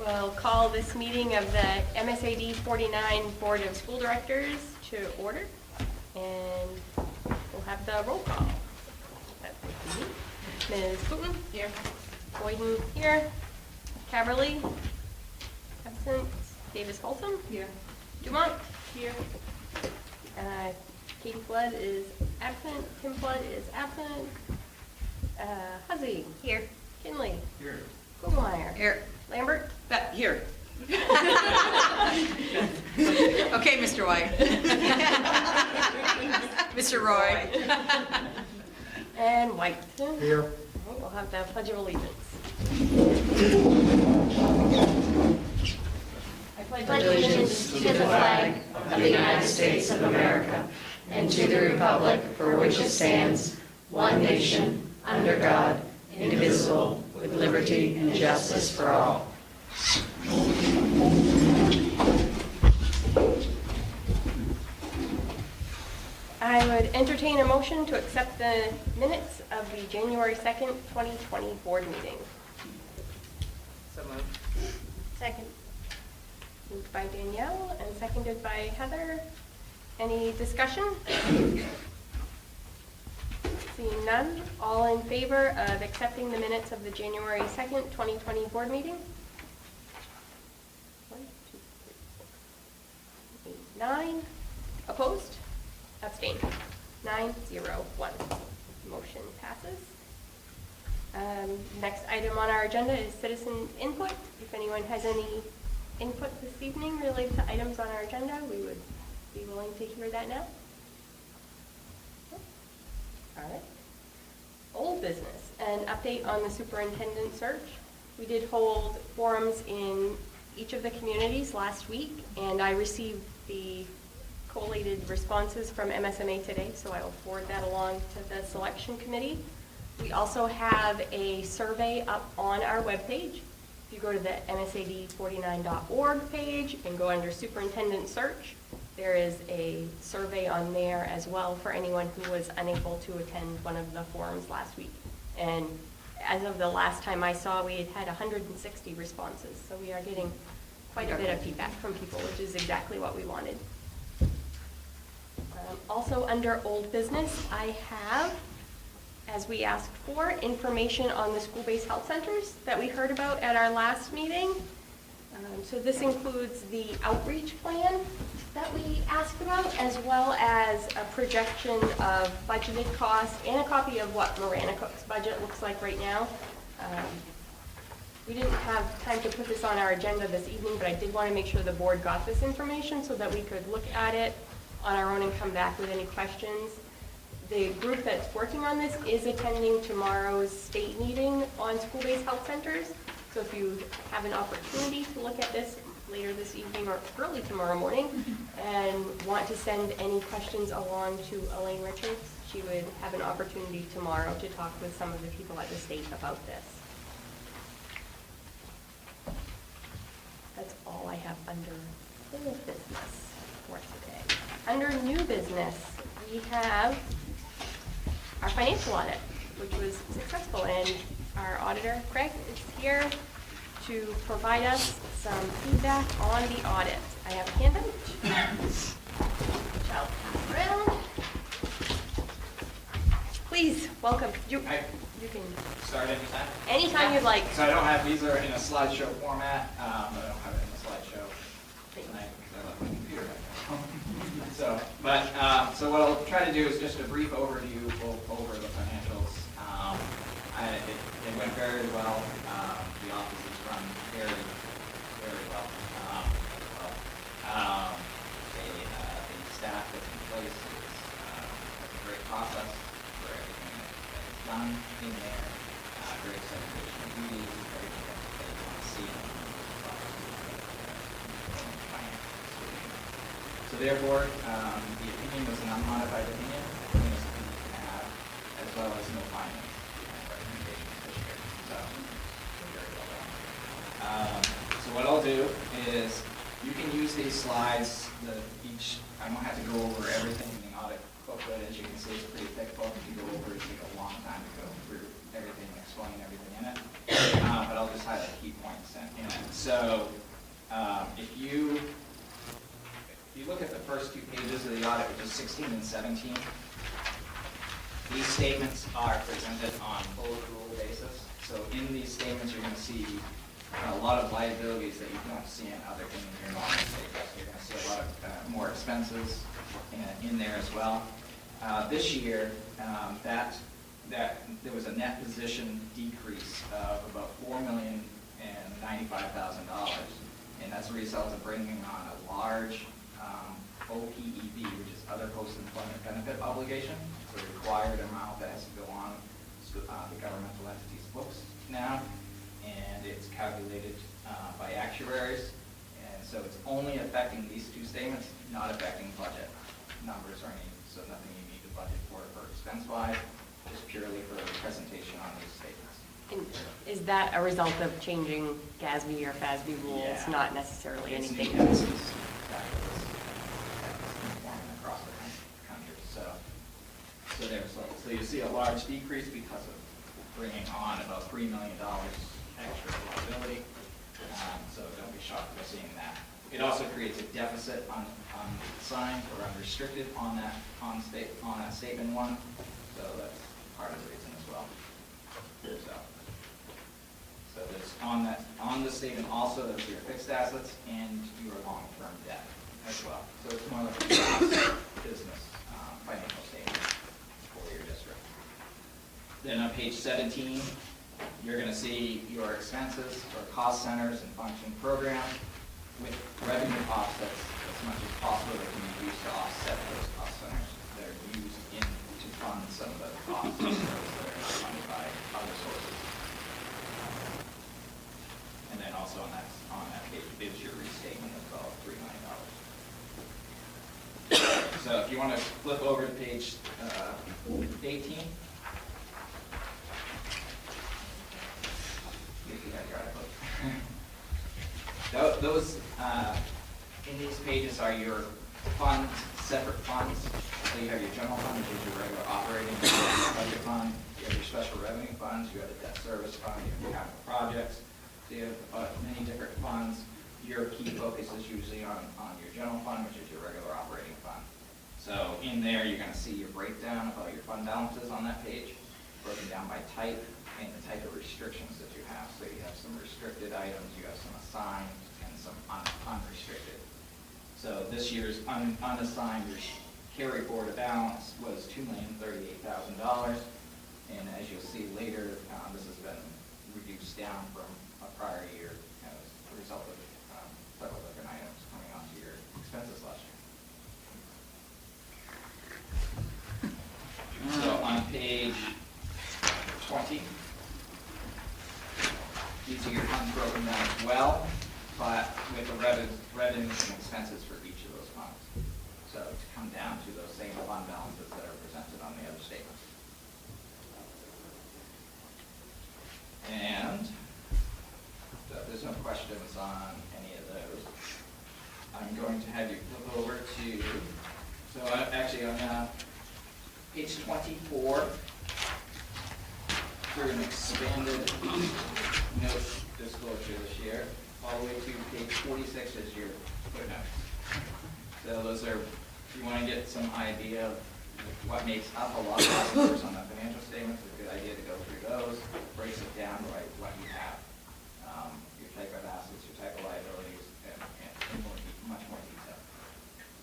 We'll call this meeting of the MSAD 49 Board of School Directors to order, and we'll have the roll call. That would be Ms. Booten. Here. Boyden here. Caverly. Absent. Davis Holton. Here. Dumont. Here. Katie Flood is absent. Tim Flood is absent. Huzzy. Here. Kinley. Here. Kugelmeyer. Here. Lambert. Here. Okay, Mr. White. Mr. Roy. And White. Here. We'll have the Pledge of Allegiance. I pledge allegiance to the flag of the United States of America and to the republic for which it stands, one nation, under God, indivisible, with liberty and justice for all. I would entertain a motion to accept the minutes of the January 2nd, 2020 board meeting. So moved. Second. Moved by Danielle and seconded by Heather. Any discussion? Seeing none, all in favor of accepting the minutes of the January 2nd, 2020 board meeting? 1, 2, 3, 4, 8, 9. Opposed? Abstained. 9, 0, 1. Motion passes. Next item on our agenda is citizen input. If anyone has any input this evening related to items on our agenda, we would be willing to hear that now. All right. Old business, an update on the superintendent search. We did hold forums in each of the communities last week, and I received the collated responses from MSMA today, so I will forward that along to the selection committee. We also have a survey up on our webpage. If you go to the MSAD49.org page and go under superintendent search, there is a survey on there as well for anyone who was unable to attend one of the forums last week. And as of the last time I saw, we had 160 responses. So we are getting quite a bit of feedback from people, which is exactly what we wanted. Also under old business, I have, as we asked for, information on the school-based health centers that we heard about at our last meeting. So this includes the outreach plan that we asked about, as well as a projection of budgeted costs and a copy of what Marana Cook's budget looks like right now. We didn't have time to put this on our agenda this evening, but I did want to make sure the board got this information so that we could look at it on our own and come back with any questions. The group that's working on this is attending tomorrow's state meeting on school-based health centers. So if you have an opportunity to look at this later this evening or early tomorrow morning and want to send any questions along to Elaine Richards, she would have an opportunity tomorrow to talk with some of the people at the state about this. That's all I have under old business for today. Under new business, we have our financial audit, which was successful, and our auditor, Craig, is here to provide us some feedback on the audit. I have a handout, which I'll pass around. Please, welcome. You can start anytime? Anytime you'd like. So I don't have, these are in a slideshow format, but I don't have it in a slideshow tonight because I left my computer back home. So what I'll try to do is just a brief overview over the financials. It went very well. The office is run very, very well. The staff that's in place has a great process for everything that is done in there. Great segregation of duties, everything that you want to see in the finance. So therefore, the opinion was an unmodified opinion. Opinion is something you can have, as well as no findings. Recommendations this year. So very well done. So what I'll do is you can use these slides. I don't have to go over everything in the audit booklet. As you can see, it's a pretty thick book. If you go over it, take a long time to go through everything, explain everything in it. but I'll just highlight key points in it. So if you look at the first two pages of the audit, which is 16 and 17, these statements are presented on full accrual basis. So in these statements, you're going to see a lot of liabilities that you don't see in other in your normal statements. You're going to see a lot of more expenses in there as well. This year, that there was a net position decrease of about $4,095,000, and that's a result of bringing on a large OPEB, which is other post-employment benefit obligation. It's a required amount that has to go on the governmental entity's books now, and it's calculated by actuaries, and so it's only affecting these two statements, not affecting budget numbers or any, so nothing you need to budget for expense-wise, just purely for presentation on these statements. And is that a result of changing GASB or FASB rules, Yeah. not necessarily It's anything new. else? This is uniform across the country, so so you see a large decrease because of bringing on about $3 million extra liability, so don't be shocked by seeing that. It also creates a deficit unassigned or unrestricted on that statement one, so that's part of the reason as well. So there's on the statement also, there's your fixed assets and your long-term debt as well. So it's more like a business financial statement for your district. Then on page 17, you're going to see your expenses or cost centers and function program with revenue offsets as much as possible that can be used to offset those cost centers that are used to fund some of the costs that are funded by other sources. And then also on that page is your restatement of about $3 million. So if you want to flip over to page 18. Those in these pages are your funds, separate funds. So you have your general fund, which is your regular operating budget fund. You have your special revenue funds. You have the debt service fund. You have your capital projects. So you have many different funds. Your key focus is usually on your general fund, which is your regular operating fund. So in there, you're going to see your breakdown about your fund balances on that page, broken down by type and the type of restrictions that you have. So you have some restricted items, you have some assigned, and some unrestricted. So this year's unassigned carry forward balance was $2,038,000, and as you'll see later, this has been reduced down from a prior year as a result of several different items coming onto your expenses last year. So on page 20, these are your funds broken down as well, but with the revenues and expenses for each of those funds. So to come down to those same fund balances that are presented on the other statements. And so if there's no questions on any of those, I'm going to have you flip over to, so actually on page 24, through an expanded note disclosure this year, all the way to page 46 is your footnotes. So those are, if you want to get some idea of what makes up a lot of the numbers on the financial statements, it's a good idea to go through those, breaks it down by what you have, your type of assets, your type of liabilities, and in much more detail.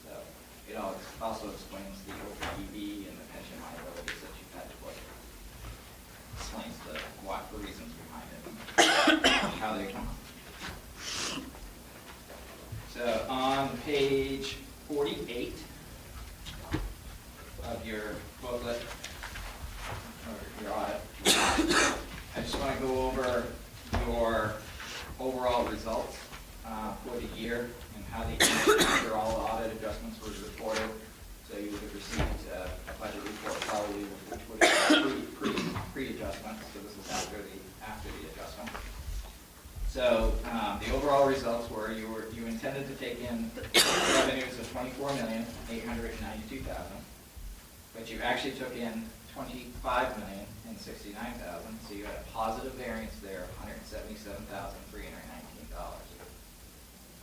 So it also explains the OPEB and the pension liabilities that you've had to put. Explains the reasons behind it, how they come up. So on page 48 of your booklet, or your audit, I just want to go over your overall results for the year and how they came after all audit adjustments were reported. So you would have received a budget report probably, which would have pre-adjustment. So this is after the adjustment. So the overall results were you intended to take in revenues of $24,892,000, but you actually took in $25,069,000, so you had a positive variance there of $177,319.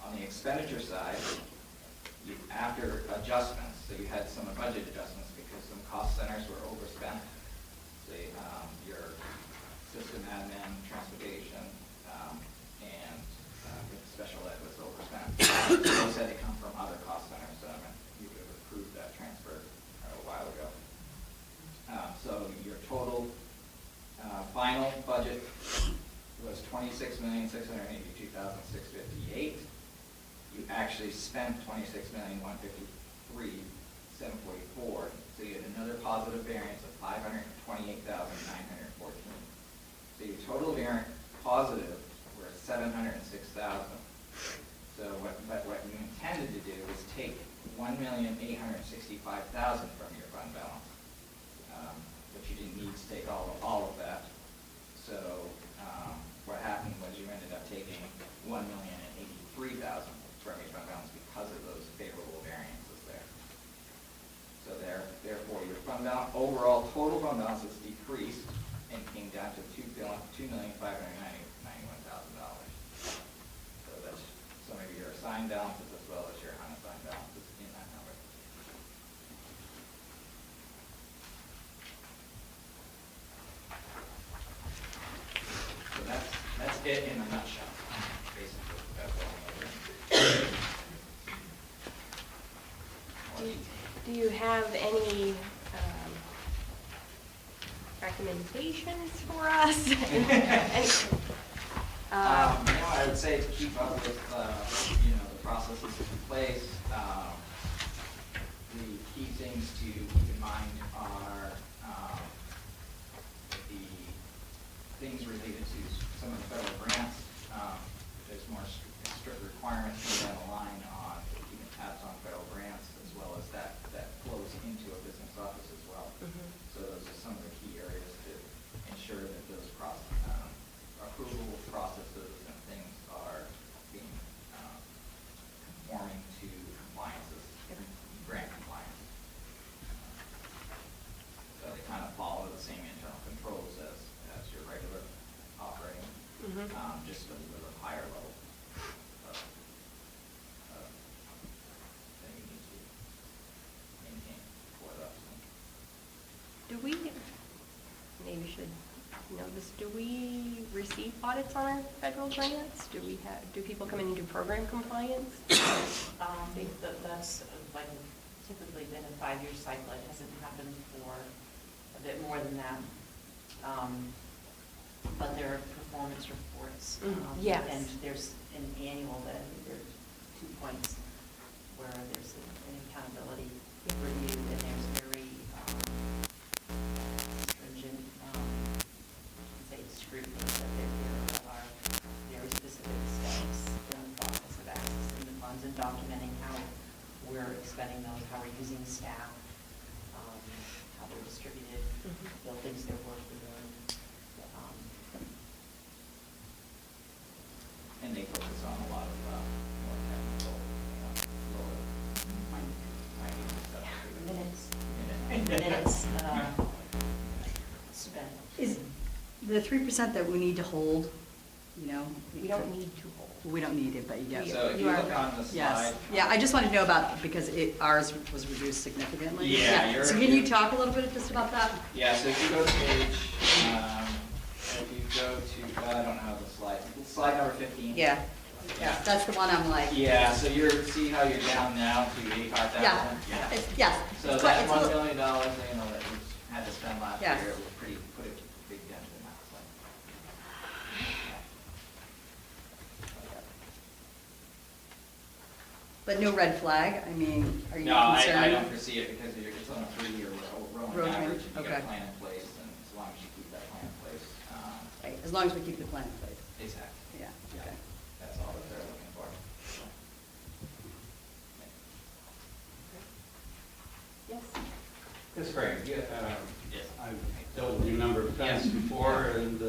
On the expenditure side, after adjustments, so you had some budget adjustments because some cost centers were overspent. Say, your system admin, transportation, and special ed was overspent. Those had to come from other cost centers, so you would have approved that transfer a while ago. So your total final budget was $26,682,658. You actually spent $26,153,744. So you had another positive variance of $528,914. So your total variance positive were $706,000. So what you intended to do was take $1,865,000 from your fund balance. But you didn't need to take all of that. So what happened was you ended up taking $1,083,000 from your fund balance because of those favorable variances there. So therefore, your fund balance, overall total fund balance is decreased and came down to $2,591,000. So that's some of your assigned balances as well as your unassigned balances in that number. So that's it in a nutshell, basically. That's all I'm Do you have any recommendations for us? I would say to keep up with, the processes in place. The key things to keep in mind are the things related to some of the federal grants. There's more strict requirements down the line on keeping tabs on federal grants, as well as that flows into a business office as well. So those are some of the key areas to ensure that those approval processes and things are being conforming to compliances, grant compliance. So they kind of follow the same internal controls as your regular operating, just a little higher level that you need to maintain for those. Do we, maybe we should know this, do we receive audits on our federal grants? Do people come in and do program compliance? That's like typically been a 5-year cycle. It hasn't happened for a bit more than that. But there are performance reports. Yes. And there's an annual, there are 2 points where there's an accountability review, and there's very stringent, scrutiny, that there are very specific steps in the process of accessing the funds and documenting how we're expending those, how we're using the staff, how they're distributed, buildings they're working in. And they focus on a lot of more technical, lower Minutes spent. Is the 3% that we need to hold, We don't need to hold. we don't need it, but yes. So if you look on the slide. Yes, yeah, I just wanted to know about, because ours was reduced significantly. Yeah, So can you talk a little bit just about that? Yeah, so if you go to page, if you go to, I don't know the slide number 15. Yeah, that's the one I'm like. Yeah, so see how you're down now to 85,000? Yeah, yes. So It's that a $1 little- million, that we had to spend last year, Yes. it was put a big dent in that. So. But no red flag, I mean, are you No, concerned? I don't foresee it because it's on a 3-year rolling Rolling, average, and you got okay. a plan in place, and as long as you keep that plan in place. Right, as long as we keep the plan in place. Exactly. Yeah, okay. That's all that they're looking for. Yes. Yes, Frank. Yes. I've dealt with you a number of times before, and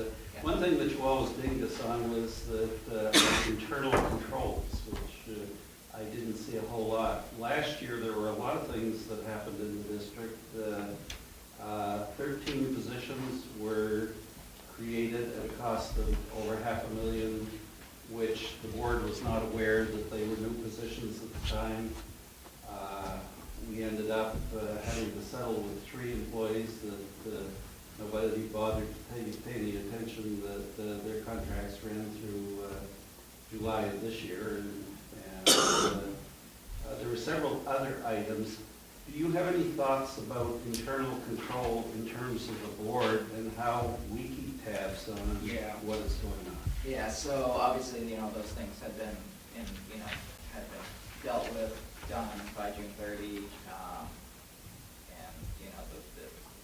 one thing that you always dinged us on was that internal controls, which I didn't see a whole lot. Last year, there were a lot of things that happened in the district. 13 positions were created at a cost of over $500,000, which the board was not aware that they were new positions at the time. We ended up having to settle with 3 employees that nobody bothered to pay any attention, that their contracts ran through July of this year. And there were several other items. Do you have any thoughts about internal control in terms of the board and how we keep tabs on what is going on? Yeah, so obviously, those things had been, had been dealt with, done by June 30. And,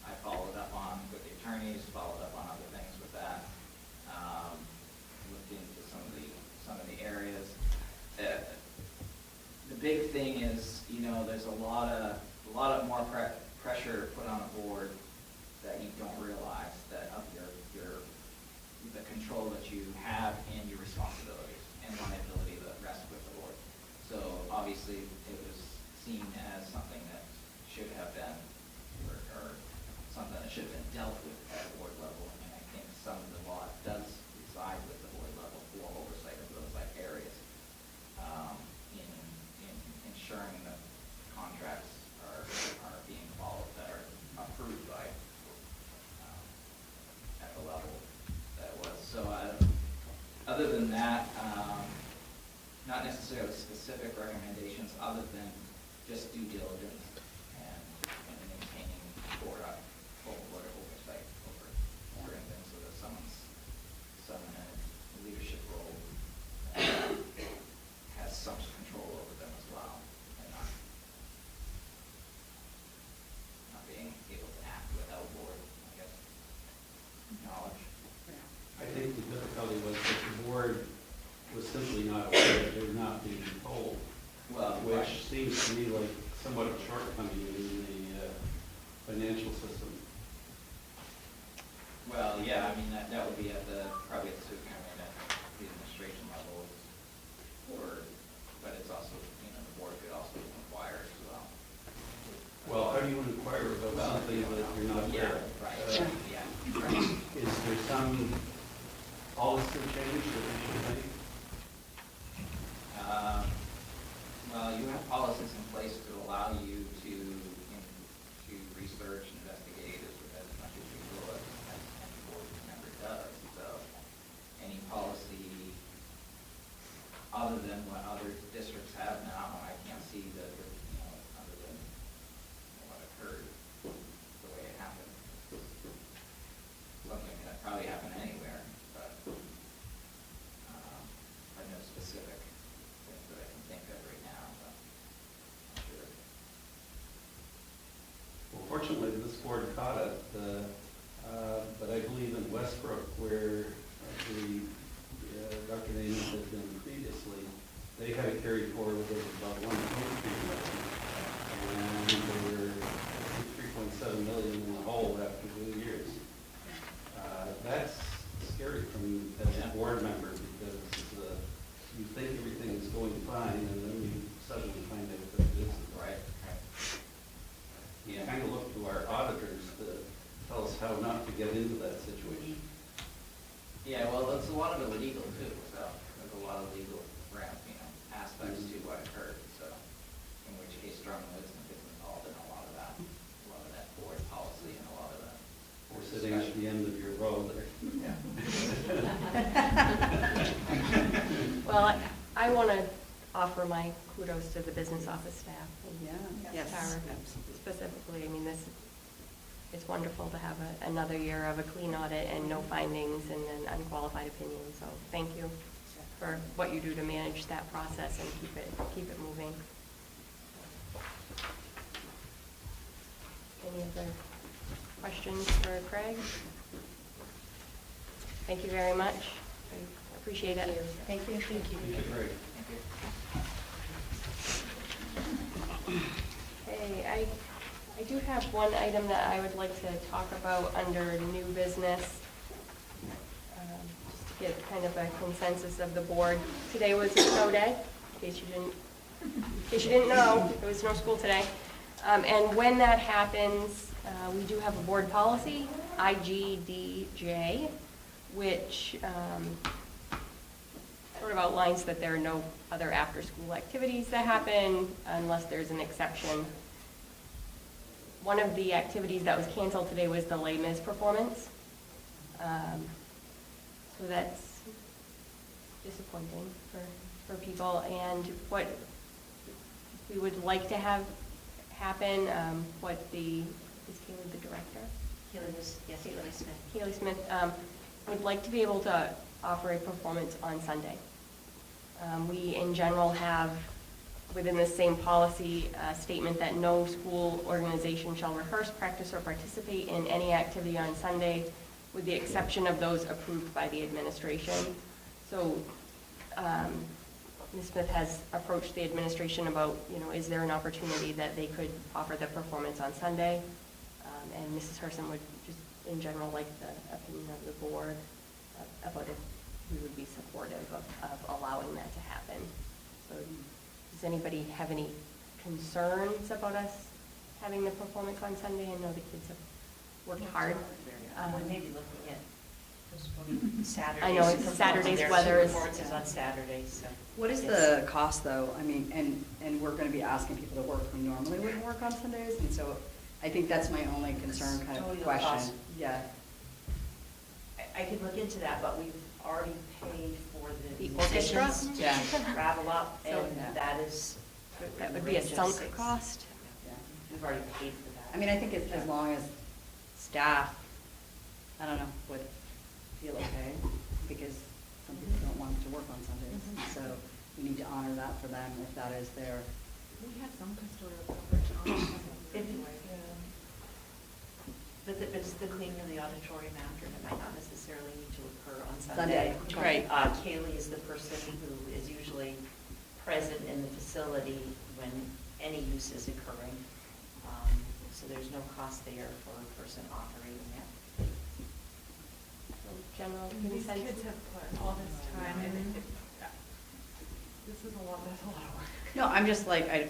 I followed up on with the attorneys, followed up on other things with that. Looked into some of the areas. The big thing is, there's a lot of more pressure put on a board that you don't realize that of the control that you have and your responsibilities and liability that rest with the board. So obviously it was seen as something that should have been, or something that should have been dealt with at a board level. And I think some of the law does reside with the board level for oversight of those areas, in ensuring that contracts are being followed, that are approved by at the level that was. So other than that, not necessarily specific recommendations other than just due diligence and maintaining full board oversight over certain things so that someone in a leadership role has some control over them as well, and not being able to act without board, I guess, knowledge. I think the difficulty was that the board was simply not aware that they were not being told, which seems to me like somewhat of a shortcoming in the financial system. Well, yeah, I mean, that would be probably at the superintendent, at the administration level, but it's also, the board could also inquire as well. Well, how do you inquire about something that you're not aware of? Right, right. Is there some policy change that we should make? Well, you have policies in place to allow you to research, investigate as much as you will, as any board member does. So any policy other than what other districts have now, I can't see that, other than what occurred, the way it happened. Something that probably happened anywhere, but I know specific things that I can think of right now, but I'm sure. Well, fortunately, this board caught it, but I believe in Westbrook, where Dr. Naaman had been previously, they had it carried forward with about 1.3 million, and they were 3.7 million in the hole after 2 years. That's scary from as a board member, because you think everything is going fine, and then you suddenly find out that it isn't. Right. You kind of look to our auditors to tell us how not to get into that situation. Yeah, well, there's a lot of it legal too, so there's a lot of legal aspects to what occurred, so in which case Drummond isn't involved in a lot of that board policy and a lot of that. We're sitting at the end of your row there. Yeah. Well, I want to offer my kudos to the business office staff. Yeah, and yes, Tara absolutely. specifically. I mean, it's wonderful to have another year of a clean audit and no findings and an unqualified opinion. So thank you for what you do to manage that process and keep it moving. Any other questions for Craig? Thank you very much. I appreciate it. Thank you. Thank you. Great. Okay, I do have one item that I would like to talk about under new business, just to get kind of a consensus of the board. Today was a snow day, in case you didn't know, there was no school today. And when that happens, We do have a board policy, IGDJ, which sort of outlines that there are no other after-school activities that happen unless there's an exception. One of the activities that was canceled today was the Les Mis performance. So that's disappointing for people. And what we would like to have happen, is Kaylee the director? Kaylee Smith would like to be able to offer a performance on Sunday. We, in general, have within the same policy a statement that no school organization shall rehearse, practice, or participate in any activity on Sunday, with the exception of those approved by the administration. So Ms. Smith has approached the administration about, is there an opportunity that they could offer the performance on Sunday? And Mrs. Herson would just, in general, like the opinion of the board about if we would be supportive of allowing that to happen. So does anybody have any concerns about us having the performance on Sunday? I know the kids have worked hard. Maybe looking at postponing Saturdays. I know it's Saturdays, weather is. Performances on Saturdays, so. What is the cost, though? I mean, and we're gonna be asking people to work who normally wouldn't work on Sundays, and so I think that's my only concern, kind of Total question. cost. Yeah. I could look into that, but we've already paid for the The orchestra? musicians to Yeah. travel up, So- and that is. That would be a range of sunk six. cost. Yeah. We've already paid for that. I mean, I think as long as staff, I don't know, would feel okay, because some people don't want to work on Sundays. So we need to honor that for them if that is their, We have some custodial coverage on Anyway. But it's the cleaning of the auditorium after, and it might not necessarily need to occur on Sunday. Sunday. Right. Kaylee is the person who is usually present in the facility when any use is occurring. So there's no cost there for a person operating that. So general These consent. kids have put all this time and this is that's a lot of work. no, I'm just like, Yeah.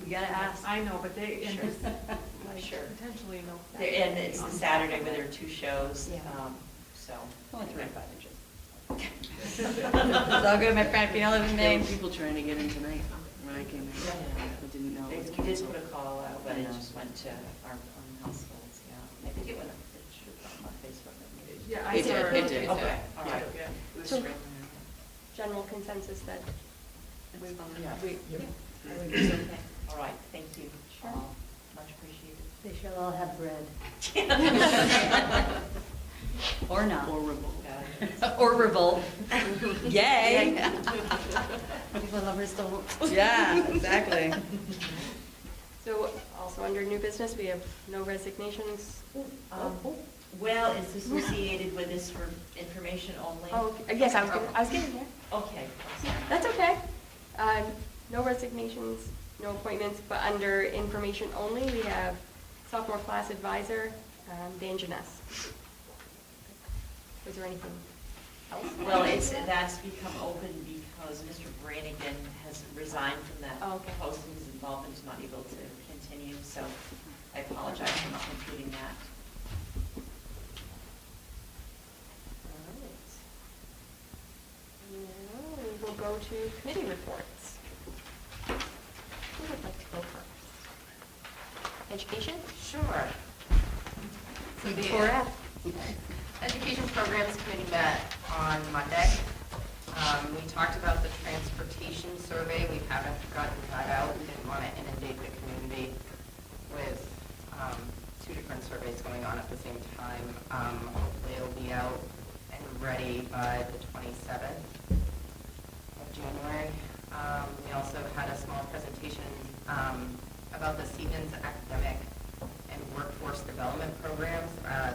we gotta ask. I know, but they, and Sure. there's Sure. potentially no. And it's the Saturday where there are two shows, Yeah. so. Only 3 to 5 inches. It's all good, my friend, if you don't live in There Maine. were people trying to get in tonight when I came in. I didn't know it was We did canceled. put a call out, but it Yeah. just went to our own households, yeah. I think it went up, it should have on Facebook. maybe. Yeah, I It saw did, it did. Okay, all right. Yeah. It was So- scrambling. General consensus that Yeah. we, All right, thank you. Sure. all. Much appreciated. They shall all have bread. Or not. Or remote. Or revolt. Yay. people lovers don't. Yeah, exactly. So also under new business, we have no resignations. Well, it's associated with this for information only? Oh, okay. Yes, I was getting there. Okay. That's okay. No resignations, no appointments, but under information only, we have sophomore class advisor, Dan Janess. Was there anything else? Well, that's become open because Mr. Brannigan has resigned from that Oh, okay. post and his involvement is not able to continue, so I apologize for not including that. Now we will go to committee reports. Who would like to go first? Education? Sure. So the Cora? Education Programs Committee met on Monday. We talked about the transportation survey. We haven't gotten that out. We didn't want to inundate the community with two different surveys going on at the same time. Hopefully it'll be out and ready by the 27th of January. We also had a small presentation about the Siemens academic and workforce development programs.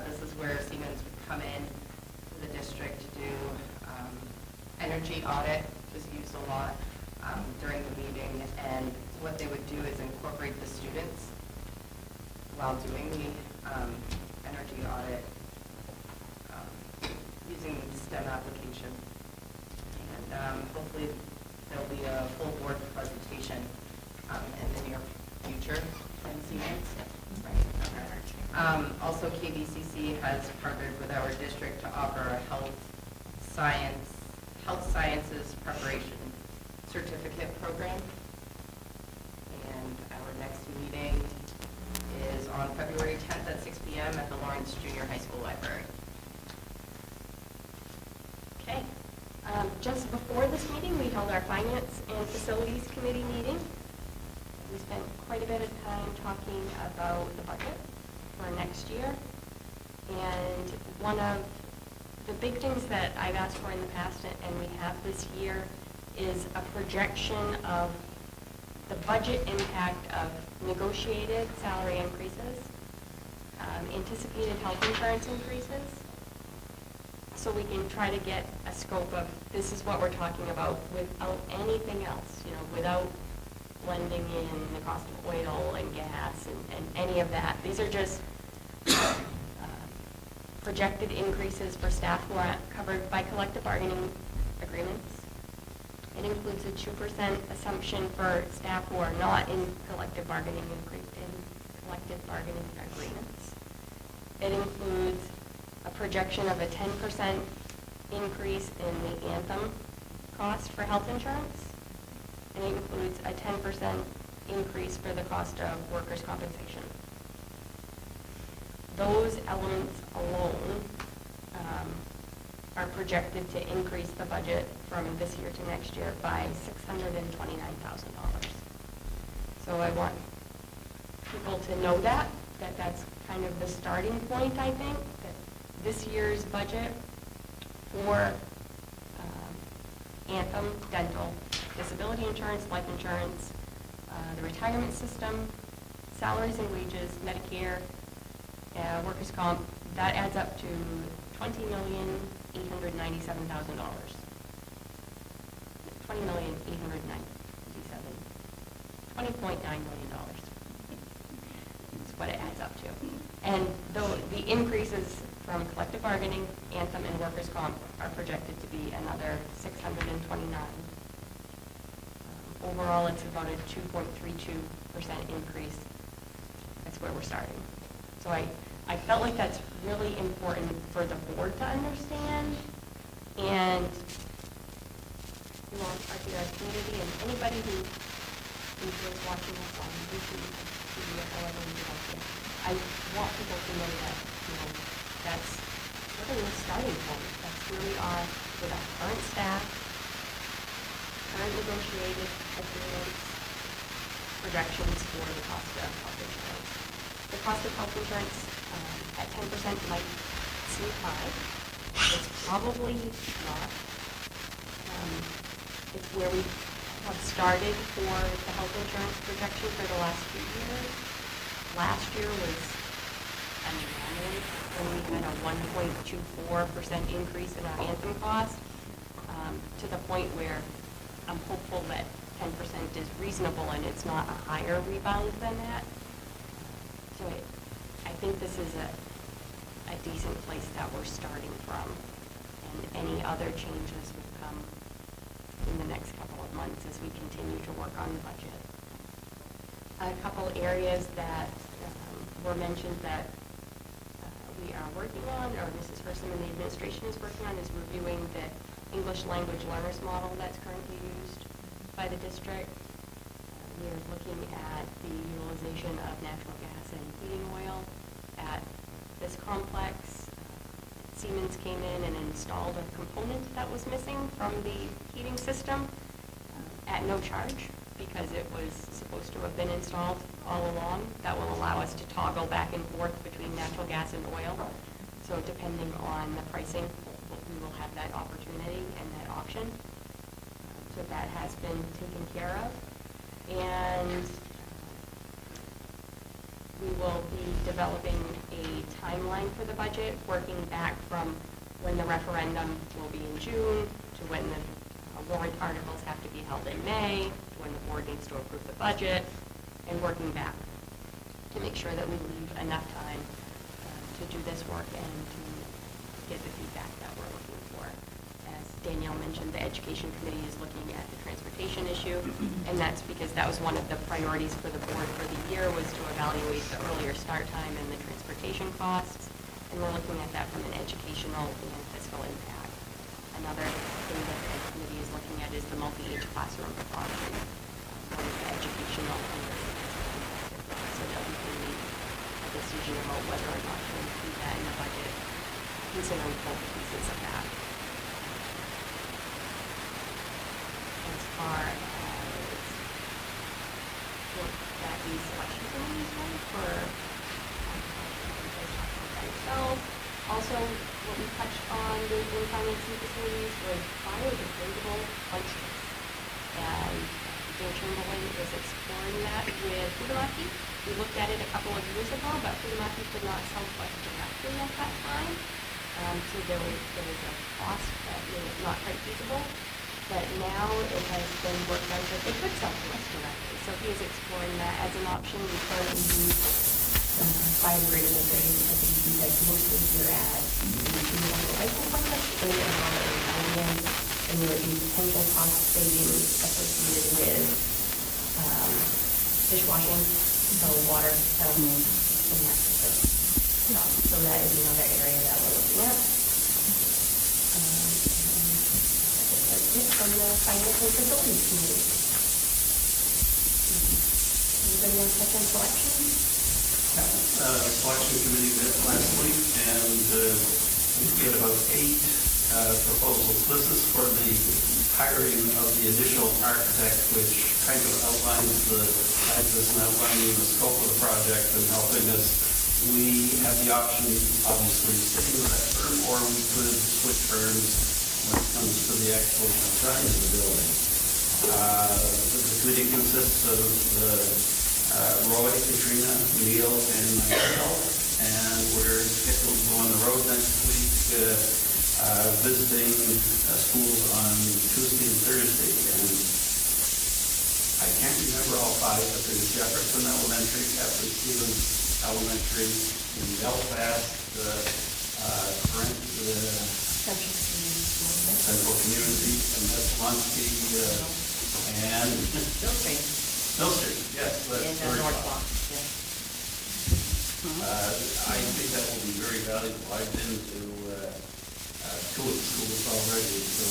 This is where Siemens would come in to the district to do energy audit, which is used a lot during the meeting. And what they would do is incorporate the students while doing the energy audit using STEM application. And hopefully there'll be a full board presentation in the near future from Siemens. Right, okay. Also, KVCC has partnered with our district to offer a health sciences preparation certificate program. And our next meeting is on February 10th at 6 p.m. at the Lawrence Junior High School Library. Okay. Just before this meeting, we held our Finance and Facilities Committee meeting. We spent quite a bit of time talking about the budget for next year. And one of the big things that I've asked for in the past, and we have this year, is a projection of the budget impact of negotiated salary increases, anticipated health insurance increases, so we can try to get a scope of this is what we're talking about without anything else, without blending in the cost of oil and gas and any of that. These are just projected increases for staff who are covered by collective bargaining agreements. It includes a 2% assumption for staff who are not in collective bargaining agreements. It includes a projection of a 10% increase in the Anthem cost for health insurance. And it includes a 10% increase for the cost of workers' compensation. Those elements alone are projected to increase the budget from this year to next year by $629,000. So I want people to know that's kind of the starting point, I think, that this year's budget for Anthem, dental, disability insurance, life insurance, the retirement system, salaries and wages, Medicare, workers' comp, that adds up to $20,897,000. $20.9 million is what it adds up to. And the increases from collective bargaining, Anthem, and workers' comp are projected to be another $629. Overall, it's about a 2.32% increase. That's where we're starting. So I felt like that's really important for the board to understand, and our community and anybody who enjoys watching us on YouTube, TV, or however you like it. I want people to know that that's really the starting point. That's where we are with our current staff, current negotiated agreements, projections for the cost of health insurance. The cost of health insurance at 10% might seem high. It's probably not. It's where we have started for the health insurance projection for the last 2 years. Last year was an anomaly when we had a 1.24% increase in our Anthem cost, to the point where I'm hopeful that 10% is reasonable and it's not a higher rebound than that. So I think this is a decent place that we're starting from, and any other changes will come in the next couple of months as we continue to work on the budget. A couple areas that were mentioned that we are working on, or Mrs. Hersom and the administration is working on, is reviewing the English language learners model that's currently used by the district. We are looking at the utilization of natural gas and heating oil at this complex. Siemens came in and installed a component that was missing from the heating system at no charge, because it was supposed to have been installed all along. That will allow us to toggle back and forth between natural gas and oil. So depending on the pricing, we will have that opportunity and that option. So that has been taken care of. And we will be developing a timeline for the budget, working back from when the referendum will be in June to when the warrant articles have to be held in May, to when the board needs to approve the budget, and working back to make sure that we leave enough time to do this work and to get the feedback that we're looking for as Danielle mentioned, the education committee is looking at the transportation issue, and that's because that was one of the priorities for the board for the year, was to evaluate the earlier start time and the transportation costs, and we're looking at that from an educational and fiscal impact. Another thing that the ed committee is looking at is the multi-age classroom option, one of the educational and the fiscal impact, so that we can make a decision about whether or not to include that in the budget, considering both pieces of that. As far as what that is selection committees, right, for themselves. Also, what we touched on with the financing facilities was biodegradable lunch kits. And Dan Chamberlain is exploring that with Fudemaki. We looked at it a couple of years ago, but Fudemaki could not sell quite directly at that time. So there was a cost that was not quite feasible. But now it has been worked out that they could sell to us directly. So he is exploring that as an option. We currently use biodegradable grades, I think you guys mostly hear at the high school complex, and there would be potential cost savings associated with dishwashing, so water, and that sort of stuff. So that is another area that we're looking at. From the finance and facilities committee. Anybody want to touch on selection? Selection committee met last week, and we had about 8 proposals. This is for the hiring of the initial architect, which kind of outlines the scope of the project and helping us. We have the option, obviously, sticking with that firm, or we could switch firms when it comes to the actual design of the building. The committee consists of Roy, Katrina, Neil, and myself, and we're scheduled to go on the road next week, visiting schools on Tuesday and Thursday. And I can't remember all 5, but there's Jefferson Elementary, Captain Stevens Elementary, in Belfast, Central Community, and Messalonsky, and Mill Street, yes. In North Block, yeah. I think that will be very valuable. I've been to 2 of the schools already, so,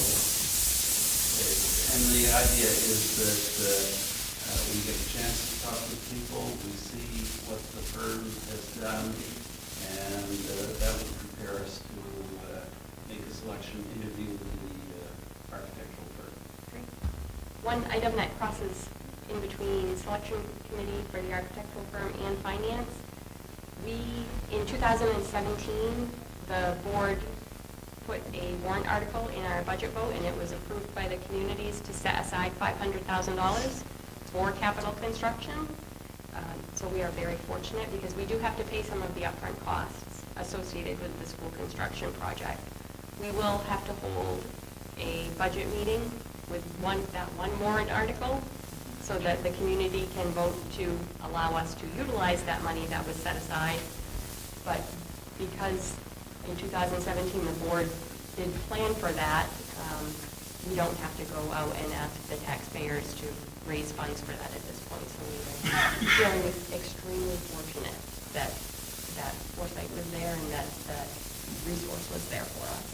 and the idea is that we get a chance to talk with people, we see what the firm has done, and that would prepare us to make a selection interview with the architectural firm. Great. One item that crosses in between selection committee for the architectural firm and finance, in 2017, the board put a warrant article in our budget vote, and it was approved by the communities to set aside $500,000 for capital construction. So we are very fortunate because we do have to pay some of the upfront costs associated with the school construction project. We will have to hold a budget meeting with that one warrant article so that the community can vote to allow us to utilize that money that was set aside. But because in 2017 the board did plan for that, we don't have to go out and ask the taxpayers to raise funds for that at this point. So we are feeling extremely fortunate that that foresight was there and that resource was there for us.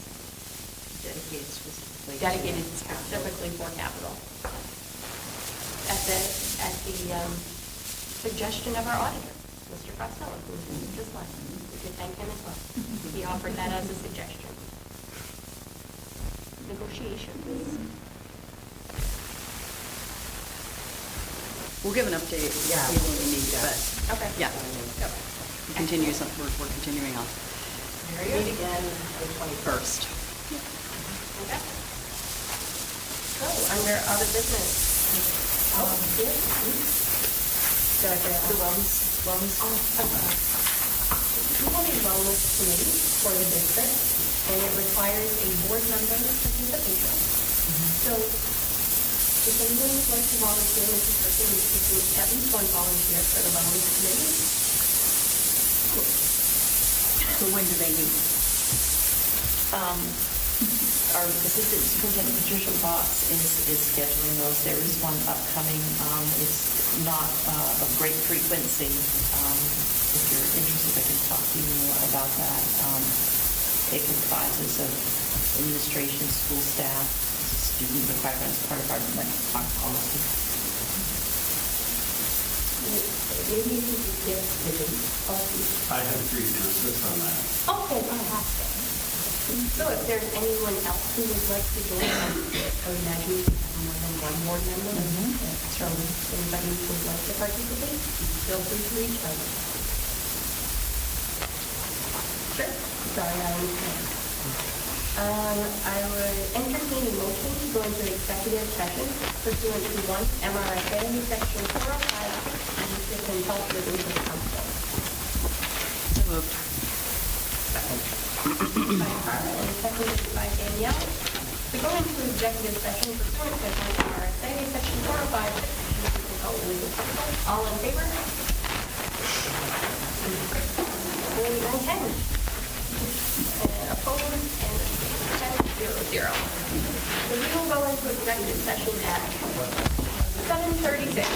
Dedicated specifically. Dedicated specifically for capital. At the suggestion of our auditor, Mr. Costello, who just left. We could thank him as well. He offered that as a suggestion. Negotiations. We'll give an update when we need to, but, Okay. yeah. We're continuing on. Very good. Meet again the 21st. Okay. So, under other business. The wellness. We have a wellness committee for the district, and it requires a board member participation. So, if anyone would like to volunteer, Mrs. Person, we should at least one volunteer for the wellness committee. So when do they meet? our Assistant Superintendent Patricia Fox is scheduling those. There is one upcoming. It's not of great frequency. If you're interested, I can talk to you more about that. It comprises of administration, school staff, student requirements, part of our policy. Maybe if you could give the date of the... I have 3 business on that. Okay, fantastic. So if there's anyone else who would like to join, I would imagine we have more than one board member. So if anybody would like to participate, feel free to reach out. Sure. Sorry, I understand. I would entertain a motion to go into executive session pursuant to 1 MRSA Section 405 to consult with legal counsel. So moved. By Carla and seconded by Danielle. To go into executive session pursuant to 1 MRSA Section 405 to consult with legal counsel. All in favor? 10. Opposed and 10-0-0. So we will go into executive session at 7:36.